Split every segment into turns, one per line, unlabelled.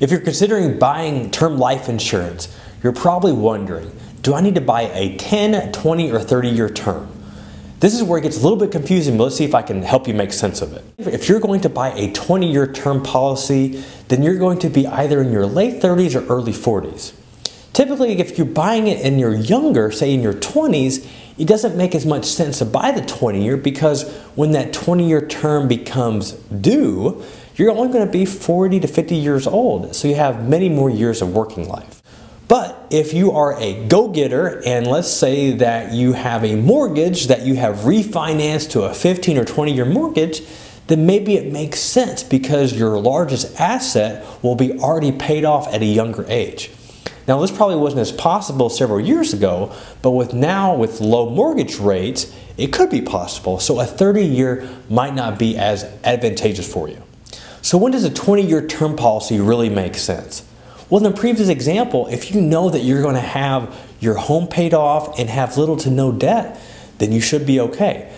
If you're considering buying term life insurance, you're probably wondering, do I need to buy a 10, 20, or 30-year term? This is where it gets a little bit confusing, but let's see if I can help you make sense of it. If you're going to buy a 20-year term policy, then you're going to be either in your late 30s or early 40s. Typically, if you're buying it and you're younger, say in your 20s, it doesn't make as much sense to buy the 20-year because when that 20-year term becomes due, you're only going to be 40 to 50 years old, so you have many more years of working life. But if you are a go-getter and let's say that you have a mortgage that you have refinanced to a 15 or 20-year mortgage, then maybe it makes sense because your largest asset will be already paid off at a younger age. Now this probably wasn't as possible several years ago, but with low mortgage rates, it could be possible. So a 30-year might not be as advantageous for you. So when does a 20-year term policy really make sense? Well, in the previous example, if you know that you're going to have your home paid off and have little to no debt, then you should be okay.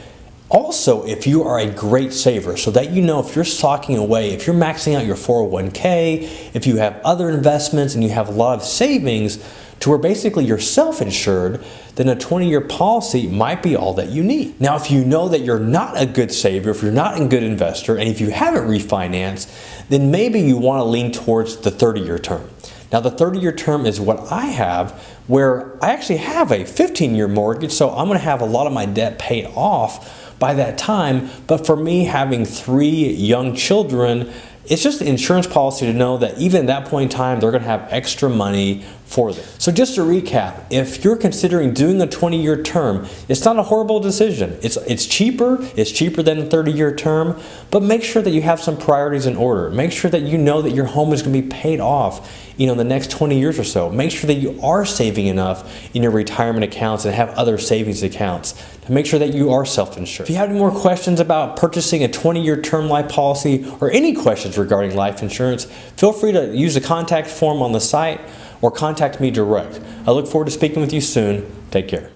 Also, if you are a great saver, so that you know if you're stocking away, if you're maxing out your 401k, if you have other investments and you have a lot of savings to where basically you're self-insured, then a 20-year policy might be all that you need. Now, if you know that you're not a good saver, if you're not a good investor, and if you haven't refinanced, then maybe you want to lean towards the 30-year term. Now, the 30-year term is what I have, where I actually have a 15-year mortgage, so I'm going to have a lot of my debt paid off by that time. But for me, having 3 young children, it's just an insurance policy to know that even at that point in time, they're going to have extra money for them. So just to recap, if you're considering doing a 20-year term, it's not a horrible decision. It's cheaper than a 30-year term, but make sure that you have some priorities in order. Make sure that you know that your home is going to be paid off, in the next 20 years or so. Make sure that you are saving enough in your retirement accounts and have other savings accounts to make sure that you are self-insured. If you have any more questions about purchasing a 20-year term life policy or any questions regarding life insurance, feel free to use the contact form on the site or contact me direct. I look forward to speaking with you soon. Take care.